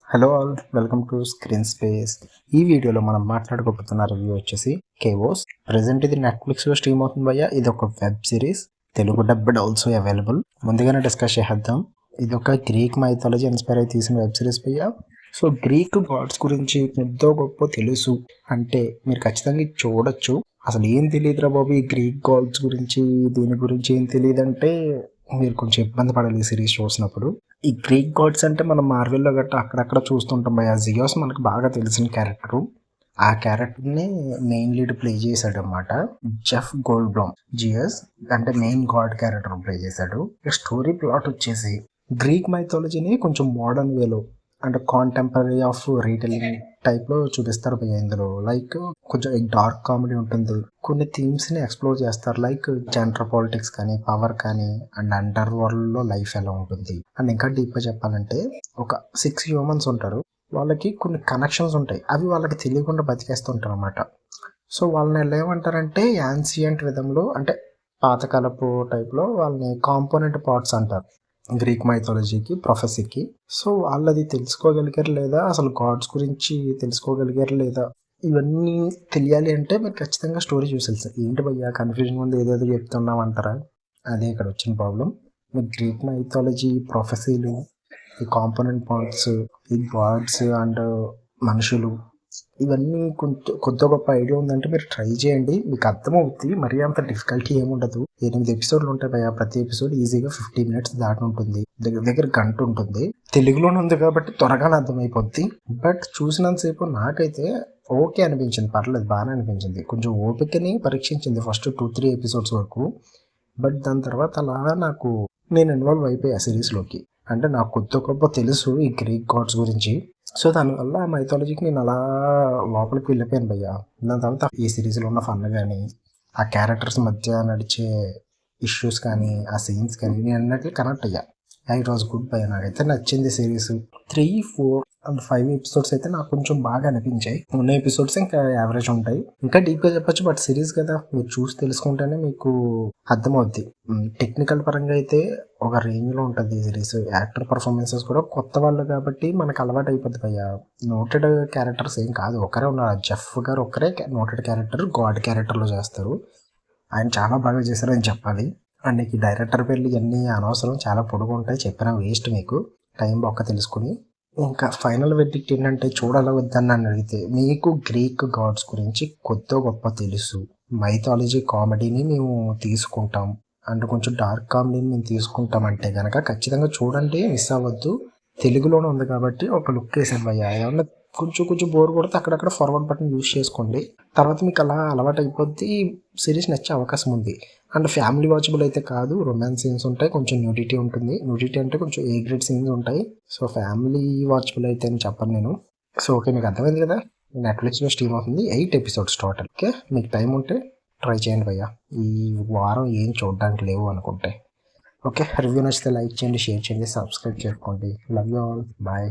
Hello all, welcome to screen space. ఈ వీడియోలో మనం మాట్లాడుకోబోతున్న రివ్యూ వచ్చేసి కేవోస్. ప్రెసెంట్ ఇది నెట్ఫ్లిక్స్లో స్ట్రీమ్ అవుతుంది భయ్య. ఇది ఒక web series, Telugu dubbed also available. ముందుగానే డిస్కస్ చేద్దాం. ఇది ఒక గ్రీక్ మైథాలజీ ఇన్స్పైర్ అయి తీసిన వెబ్ సిరీస్ భయ్య. సో గ్రీక్ గాడ్స్ గురించి ఎంతో గొప్ప తెలుసు అంటే మీరు ఖచ్చితంగా ఇది చూడొచ్చు. అసలు ఏం తెలియదురా బాబు ఈ గ్రీక్ గాడ్స్ గురించి, దీని గురించి ఏం తెలియదంటే మీరు కొంచెం ఇబ్బంది పడాలి ఈ సిరీస్ చూసినప్పుడు. ఈ గ్రీక్ గాడ్స్ అంటే మనం మార్వెల్లో గట్టా అక్కడక్కడ చూస్తుంటాం భయ. జియోస్ మనకు బాగా తెలిసిన క్యారెక్టరు. ఆ క్యారెక్టర్ని మెయిన్ లీడ్ ప్లే చేశాడు అనమాట జెఫ్ గోల్డ్బ్లామ్. జియోస్ అంటే మెయిన్ గాడ్ క్యారెక్టర్ ప్లే చేశాడు. స్టోరీ ప్లాట్ వచ్చేసి గ్రీక్ మైథాలజీని కొంచెం మోడర్న్ వేలో అంటే కాంటెంపరీ ఆఫ్ రీటెలింగ్ టైప్లో చూపిస్తారు భయ్య. ఇందులో లైక్ కొంచెం డార్క్ కామెడీ ఉంటుంది. కొన్ని థీమ్స్ని ఎక్స్ప్లోర్ చేస్తారు, లైక్ జెండర్ పాలిటిక్స్ కానీ, పవర్ కానీ, అండ్ అండర్ వరల్డ్లో లైఫ్ ఎలా ఉంటుంది. అండ్ ఇంకా డీప్గా చెప్పాలంటే ఒక 6 హ్యూమన్స్ ఉంటారు. వాళ్ళకి కొన్ని కనెక్షన్స్ ఉంటాయి, అవి వాళ్ళకి తెలియకుండా బతికేస్తుంటారు అనమాట. సో వాళ్ళని ఎలా ఏమంటారంటే యాన్సియంట్ విధంలో అంటే పాతకాలపు టైప్లో వాళ్ళని కాంపోనెంట్ పార్ట్స్ అంటారు గ్రీక్ మైథాలజీకి, ప్రొఫెసీకి. సో వాళ్ళది తెలుసుకోగలిగారు లేదా, అసలు గాడ్స్ గురించి తెలుసుకోగలిగారు లేదా, ఇవన్నీ తెలియాలి అంటే మీరు ఖచ్చితంగా స్టోరీ చూసేది. ఏంటి భయ్యా కన్ఫ్యూజన్ ఉంది ఏదేదో చెప్తున్నాం అంటారా? అదే ఇక్కడ వచ్చిన ప్రాబ్లం. మీకు గ్రీక్ మైథాలజీ, ప్రొఫెసీలు, ఈ కాంపోనెంట్ పార్ట్స్, ఈ గాడ్స్ అండ్ మనుషులు, ఇవన్నీ కొద్ది గొప్ప ఐడియా ఉందంటే మీరు ట్రై చేయండి, మీకు అర్థమవుతుంది. మరీ అంత డిఫికల్టీ ఏముండదు. 8 ఎపిసోడ్లు ఉంటాయి భయ. ప్రతి ఎపిసోడ్ ఈజీగా 50 మినిట్స్ దాటి ఉంటుంది, దగ్గర దగ్గర గంట ఉంటుంది. తెలుగులోనే ఉంది కాబట్టి త్వరగానే అర్థమైపోద్ది. బట్ చూసినంతసేపు నాకైతే ఓకే అనిపించింది, పర్లేదు, బాగానే అనిపించింది. కొంచెం ఓపికని పరీక్షించింది ఫస్ట్ 2-3 ఎపిసోడ్స్ వరకు. బట్ దాని తర్వాత అలా నేను ఇన్వాల్వ్ అయిపోయా సిరీస్లోకి. అంటే నాకు కొద్ది గొప్ప తెలుసు ఈ గ్రీక్ గాడ్స్ గురించి. సో దానివల్ల ఆ మైథాలజీకి నేను అలా లోపలికి వెళ్ళిపోయాను భయ్య. దాని తర్వాత ఈ సిరీస్లో ఉన్న ఫన్ కానీ, ఆ క్యారెక్టర్స్ మధ్య నడిచే ఇష్యూస్ కానీ, ఆ సీన్స్ కానీ నేను అన్నట్లు కనెక్ట్ అయ్యా. ఇట్ వాజ్ గుడ్ భయ్య. నాకైతే నచ్చింది సిరీస్. 3, 4 అండ్ 5 ఎపిసోడ్స్ అయితే నాకు కొంచెం బాగా అనిపించాయి. ఉన్న ఎపిసోడ్స్ ఇంకా యావరేజ్ ఉంటాయి. ఇంకా డీప్గా చెప్పొచ్చు, బట్ సిరీస్ కదా, మీరు చూసి తెలుసుకుంటేనే మీకు అర్థమవుద్ది. టెక్నికల్ పరంగా అయితే ఒక రేంజ్లో ఉంటుంది ఈ సిరీస్. యాక్టర్ పర్ఫార్మెన్సెస్ కూడా కొత్త వాళ్ళు కాబట్టి మనకు అలవాటు అయిపోద్ది భయ్య. నోటెడ్ క్యారెక్టర్స్ ఏం కాదు, ఒకరే ఉన్నారు. జెఫ్ గారు ఒక్కరే నోటెడ్ క్యారెక్టర్, గాడ్ క్యారెక్టర్లో చేస్తారు. ఆయన చాలా బాగా చేశారని చెప్పాలి. అండ్ ఈ డైరెక్టర్ పేర్లు ఇవన్నీ అనవసరం, చాలా పొడుగు ఉంటాయి, చెప్పిన వేస్ట్. మీకు టైం బొక్క తెలుసుకుని. ఇంకా ఫైనల్ వెర్డిక్ట్ ఏంటంటే, చూడాలా వద్దని నన్ను అడిగితే, మీకు గ్రీక్ గాడ్స్ గురించి కొద్ది గొప్ప తెలుసు, మైథాలజీ కామెడీని మేము తీసుకుంటాం అండ్ కొంచెం డార్క్ కామెడీని మేము తీసుకుంటాం అంటే కనుక ఖచ్చితంగా చూడండి, మిస్ అవ్వద్దు. తెలుగులోనే ఉంది కాబట్టి ఒక లుక్ వేసాను భయ్య. ఏమన్నా కొంచెం బోర్ కొడితే అక్కడక్కడ ఫార్వర్డ్ బటన్ యూజ్ చేసుకోండి. తర్వాత మీకు అలా అలవాటు అయిపోద్ది, సిరీస్ నచ్చే అవకాశం ఉంది. అండ్ ఫ్యామిలీ వాచబుల్ అయితే కాదు, రొమాన్స్ సీన్స్ ఉంటాయి, కొంచెం న్యూడిటీ ఉంటుంది. న్యూడిటీ అంటే కొంచెం ఏ గ్రేడ్ సీన్స్ ఉంటాయి. సో ఫ్యామిలీ వాచబుల్ అయితే అని చెప్పను నేను. సో ఓకే, మీకు అర్థమైంది కదా. నెట్ఫ్లిక్స్లో స్ట్రీమ్ అవుతుంది, 8 ఎపిసోడ్స్ టోటల్. ఓకే, మీకు టైం ఉంటే ట్రై చేయండి భయ్య. ఈ వారం ఏం చూడడానికి లేవు అనుకుంటే. ఓకే, రివ్యూ నచ్చితే లైక్ చేయండి, షేర్ చేయండి, సబ్స్క్రైబ్ చేసుకోండి. Love you all, bye.